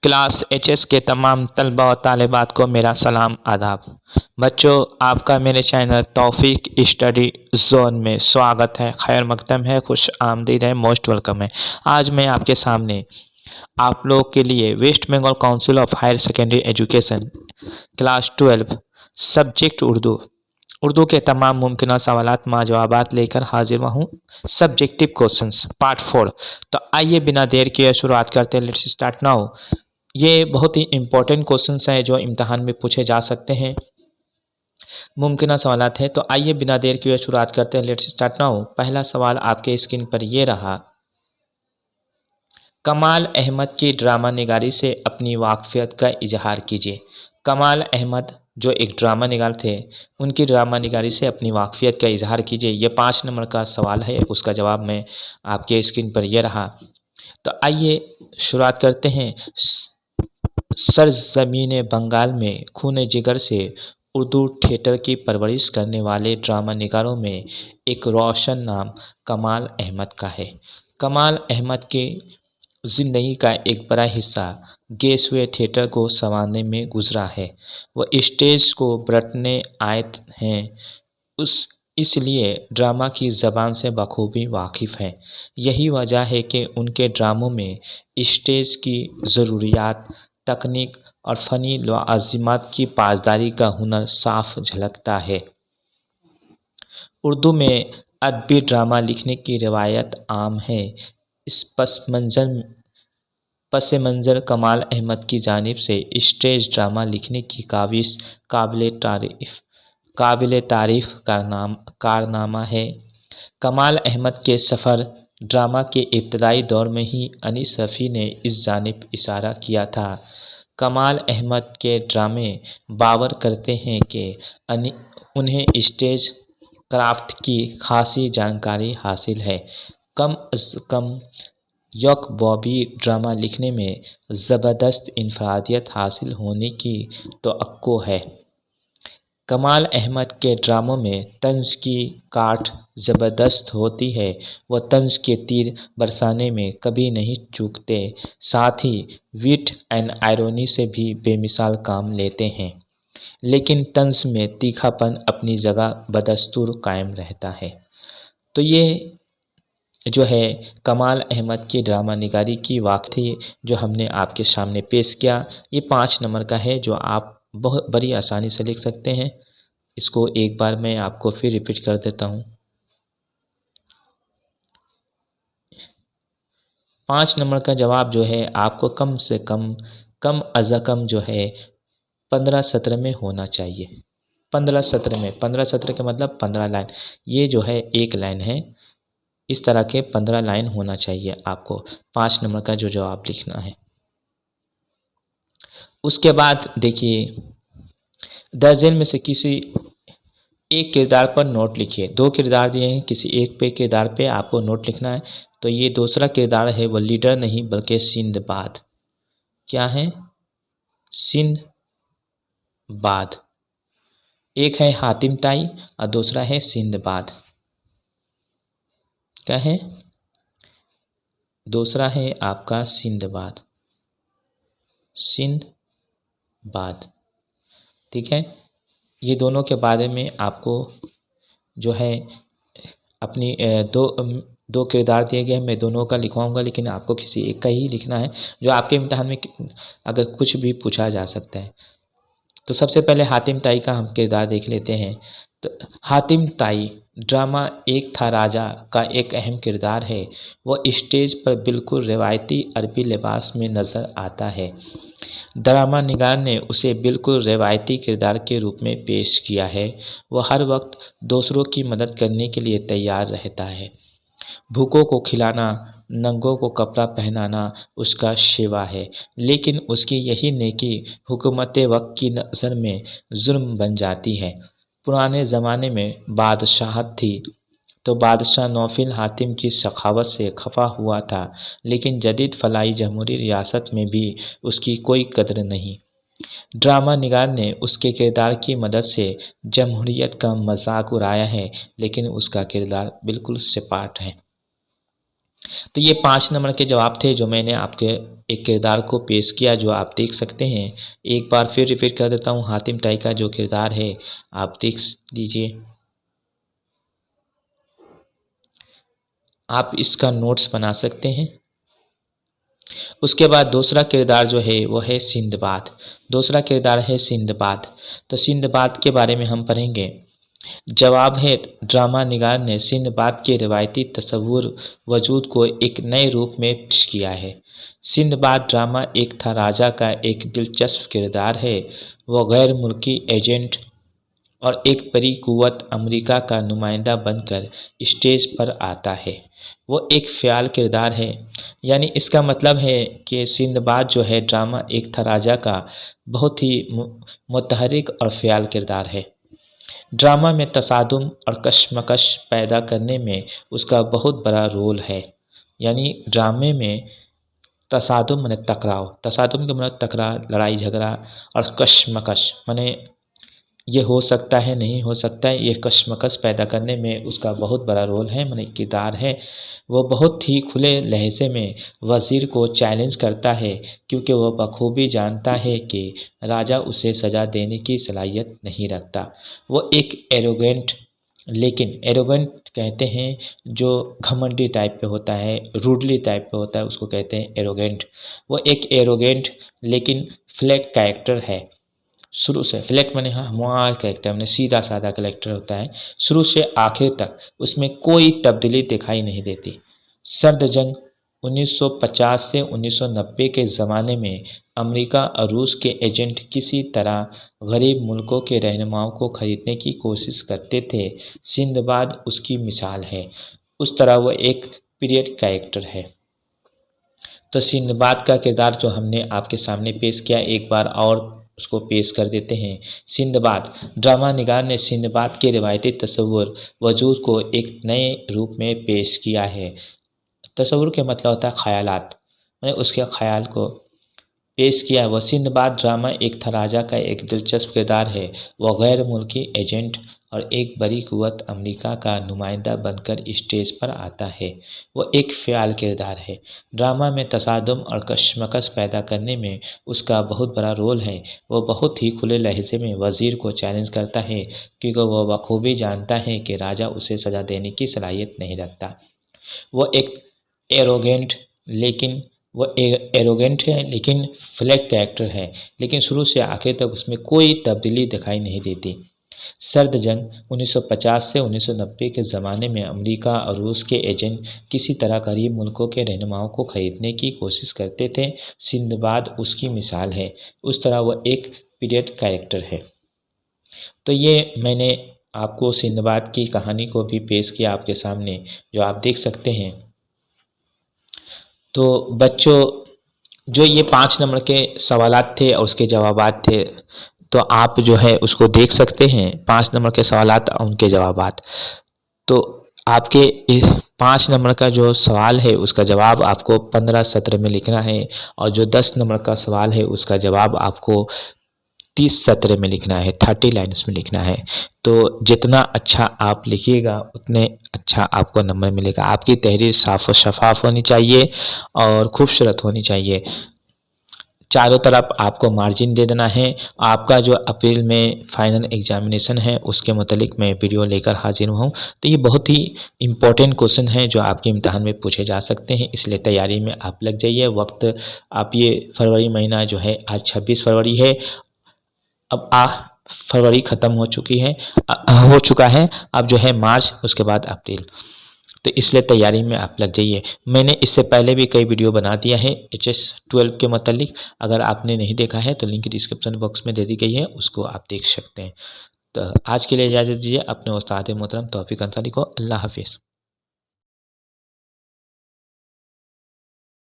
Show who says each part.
Speaker 1: Class HS के तमाम तलबा और तालिबात को मेरा सलाम आदाब। बच्चों, आपका मेरे चैनल तौफीक स्टडी जोन में स्वागत है, खैर मकदम है, खुश आमदीद है, मोस्ट वेलकम है। आज मैं आपके सामने आप लोग के लिए West Bengal council of higher secondary education class 12 subject Urdu के तमाम मुमकिन सवालात जवाबात लेकर हाजिर हुआ हूँ। Subjective questions part 4। तो आइए बिना देर किए शुरुआत करते हैं। Let's start now. ये बहुत ही इम्पोर्टेंट क्वेश्चंस हैं जो इम्तहान में पूछे जा सकते हैं, मुमकिन सवालात हैं। तो आइए बिना देर किए शुरुआत करते हैं। Let's start now. पहला सवाल आपके स्क्रीन पर ये रहा। कमाल अहमद की ड्रामा निगारी से अपनी वाकफियत का इजहार कीजिए। कमाल अहमद जो एक ड्रामा निगार थे, उनकी ड्रामा निगारी से अपनी वाकफियत का इजहार कीजिए। ये 5 नंबर का सवाल है, उसका जवाब मैं आपके स्क्रीन पर ये रहा। तो आइए शुरुआत करते हैं। सरज़मीन बंगाल में खून जिगर से उर्दू थिएटर की परवरिश करने वाले ड्रामा निगारों में एक रोशन नाम कमाल अहमद का है। कमाल अहमद की ज़िंदगी का एक बड़ा हिस्सा गेसवे थिएटर को संवारने में गुजरा है। वह स्टेज को बरतने आए हैं, इसलिए ड्रामा की ज़बान से बखूबी वाकिफ़ हैं। यही वजह है कि उनके ड्रामों में स्टेज की ज़रूरियात, तकनीक और फ़नी लवाज़िमात की पासदारी का हुनर साफ झलकता है। उर्दू में अदबी ड्रामा लिखने की रवायत आम है। इस पस मंज़र कमाल अहमद की जानिब से स्टेज ड्रामा लिखने की काविश काबिल तारीफ़ कारनामा है। कमाल अहमद के सफ़र ड्रामा के इब्तदाई दौर में ही अनीस रफ़ी ने इस जानिब इशारा किया था। कमाल अहमद के ड्रामे बावर करते हैं कि उन्हें स्टेज क्राफ्ट की खासी जानकारी हासिल है। कम अज़ कम यक बॉबी ड्रामा लिखने में ज़बरदस्त इनफरादियत हासिल होने की तवक्को है। कमाल अहमद के ड्रामों में तंज़ की काट ज़बरदस्त होती है। वह तंज़ के तीर बरसाने में कभी नहीं चूकते, साथ ही विट एंड आयरनी से भी बेमिसाल काम लेते हैं। लेकिन तंज़ में तीखापन अपनी जगह बदस्तूर कायम रहता है। तो ये जो है कमाल अहमद की ड्रामा निगारी की वाक़ई जो हमने आपके सामने पेश किया, ये 5 नंबर का है जो आप बहुत बड़ी आसानी से लिख सकते हैं। इसको एक बार मैं आपको फिर रिपीट कर देता हूँ। 5 नंबर का जवाब जो है आपको कम से कम अज़ कम जो है 15 सत्र में होना चाहिए। 15 सत्र में, 15 सत्र का मतलब 15 लाइन। ये जो है एक लाइन है, इस तरह के 15 लाइन होना चाहिए आपको 5 नंबर का जो जवाब लिखना है। उसके बाद देखिए, दर्जन में से किसी एक किरदार पर नोट लिखिए। 2 किरदार दिए हैं, किसी एक पे किरदार पे आपको नोट लिखना है। तो ये दूसरा किरदार है, वो लीडर नहीं बल्कि सिंदबाद। क्या है? सिंदबाद। एक है हातिम ताई और दूसरा है सिंदबाद। क्या है? दूसरा है आपका सिंदबाद। ठीक है। ये दोनों के बारे में आपको जो है अपनी दो किरदार दिए गए हैं, मैं दोनों का लिखवाऊंगा, लेकिन आपको किसी एक का ही लिखना है जो आपके इम्तिहान में अगर कुछ भी पूछा जा सकता है। तो सबसे पहले हातिम ताई का हम किरदार देख लेते हैं। तो हातिम ताई ड्रामा एक था राजा का एक अहम किरदार है। वह स्टेज पर बिल्कुल रिवायती अरबी लिबास में नज़र आता है। ड्रामा निगार ने उसे बिल्कुल रिवायती किरदार के रूप में पेश किया है। वह हर वक्त दूसरों की मदद करने के लिए तैयार रहता है। भूखों को खिलाना, नंगों को कपड़ा पहनाना उसका शिवा है, लेकिन उसकी यही नेकी हुकूमत वक्त की नज़र में जुर्म बन जाती है। पुराने ज़माने में बादशाहत थी तो बादशाह नौफिल हातिम की सखावत से खफा हुआ था, लेकिन जदीद फलाई जमहूरी रियासत में भी उसकी कोई कदर नहीं। ड्रामा निगार ने उसके किरदार की मदद से जमहूरियत का मजाक उड़ाया है, लेकिन उसका किरदार बिल्कुल सपाट है। तो ये 5 नंबर के जवाब थे जो मैंने आपके एक किरदार को पेश किया, जो आप देख सकते हैं। एक बार फिर रिपीट कर देता हूँ, हातिम ताई का जो किरदार है आप देख लीजिए। आप इसका नोट्स बना सकते हैं। उसके बाद दूसरा किरदार जो है वो है सिंदबाद। दूसरा किरदार है सिंदबाद। तो सिंदबाद के बारे में हम पढ़ेंगे। जवाब है, ड्रामा निगार ने सिंदबाद के रिवायती तस्वुर वजूद को एक नए रूप में पेश किया है। सिंदबाद ड्रामा एक था राजा का एक दिलचस्प किरदार है। वह गैर मुल्की एजेंट और एक बड़ी कुव्वत अमेरिका का नुमाइंदा बनकर स्टेज पर आता है। वो एक फ़याल किरदार है, यानी इसका मतलब है कि सिंदबाद जो है ड्रामा एक था राजा का बहुत ही मुतहर्रिक और फ़याल किरदार है। ड्रामा में तसादुम और कशमकश पैदा करने में उसका बहुत बड़ा रोल है। यानी ड्रामे में तसादुम माने टकराव, तसादुम के मतलब टकराव, लड़ाई झगड़ा, और कशमकश माने ये हो सकता है नहीं हो सकता है, ये कशमकश पैदा करने में उसका बहुत बड़ा रोल है, माने किरदार है। वो बहुत ही खुले लहजे में वज़ीर को चैलेंज करता है, क्योंकि वह बखूबी जानता है कि राजा उसे सज़ा देने की सलाहियत नहीं रखता। वो एक एरोगेंट, लेकिन एरोगेंट कहते हैं जो घमंडी टाइप पे होता है, रूडली टाइप पे होता है, उसको कहते हैं एरोगेंट। वो एक एरोगेंट लेकिन फ्लैट कैरेक्टर है। शुरू से फ्लैट माने हमार कैरेक्टर माने सीधा साधा कैरेक्टर होता है। शुरू से आखिर तक उसमें कोई तब्दीली दिखाई नहीं देती। सर्द जंग 1950 से 1990 के ज़माने में अमेरिका और रूस के एजेंट किसी तरह गरीब मुल्कों के रहनुमाओं को ख़रीदने की कोशिश करते थे। सिंदबाद उसकी मिसाल है। उस तरह वह एक पीरियड कैरेक्टर है। तो सिंदबाद का किरदार जो हमने आपके सामने पेश किया, एक बार और उसको पेश कर देते हैं। सिंदबाद ड्रामा निगार ने सिंदबाद के रिवायती तस्वुर वजूद को एक नए रूप में पेश किया है। तस्वुर के मतलब होता है ख़यालात, मैंने उसके ख़याल को पेश किया। वह सिंदबाद ड्रामा एक था राजा का एक दिलचस्प किरदार है। वह गैर मुल्की एजेंट और एक बड़ी कुव्वत अमेरिका का नुमाइंदा बनकर स्टेज पर आता है। वह एक फ़याल किरदार है। ड्रामा में तसादुम और कशमकश पैदा करने में उसका बहुत बड़ा रोल है। वह बहुत ही खुले लहजे में वज़ीर को चैलेंज करता है, क्योंकि वह बखूबी जानता है कि राजा उसे सज़ा देने की सलाहियत नहीं रखता। वह एक एरोगेंट है लेकिन फ्लैट कैरेक्टर है, लेकिन शुरू से आखिर तक उसमें कोई तब्दीली दिखाई नहीं देती। सर्द जंग 1950 से 1990 के ज़माने में अमेरिका और रूस के एजेंट किसी तरह गरीब मुल्कों के रहनुमाओं को ख़रीदने की कोशिश करते थे। सिंदबाद उसकी मिसाल है। उस तरह वह एक पीरियड कैरेक्टर है। तो ये मैंने आपको सिंदबाद की कहानी को भी पेश किया आपके सामने, जो आप देख सकते हैं। तो बच्चों, जो ये 5 नंबर के सवालात थे और उसके जवाबात थे, तो आप जो है उसको देख सकते हैं। 5 नंबर के सवालात और उनके जवाबात। तो आपके 5 नंबर का जो सवाल है उसका जवाब आपको 15 सत्र में लिखना है, और जो 10 नंबर का सवाल है उसका जवाब आपको 30 सत्र में लिखना है, 30 लाइन्स में लिखना है। तो जितना अच्छा आप लिखिएगा उतने अच्छा आपको नंबर मिलेगा। आपकी तहरीर साफ़ और शफ़ाफ़ होनी चाहिए और खूबसूरत होनी चाहिए। चारों तरफ आपको मार्जिन दे देना है। आपका जो अप्रैल में फाइनल एग्जामिनेशन है उसके मुतालिक मैं वीडियो लेकर हाजिर हूँ। तो ये बहुत ही इम्पोर्टेंट क्वेश्चन है जो आपके इम्तहान में पूछे जा सकते हैं, इसलिए तैयारी में आप लग जाइए। वक्त आप ये फरवरी महीना जो है, आज 26 फरवरी है, अब फरवरी ख़त्म हो चुका है। अब जो है मार्च, उसके बाद अप्रैल, तो इसलिए तैयारी में आप लग जाइए। मैंने इससे पहले भी कई वीडियो बना दिया है HS-12 के मतलब। अगर आपने नहीं देखा है तो लिंक डिस्क्रिप्शन बॉक्स में दे दी गई है, उसको आप देख सकते हैं। तो आज के लिए इजाज़त दीजिए अपने उस्ताद मोहतरम तौफीक अंसारी को। अल्लाह हाफिज़।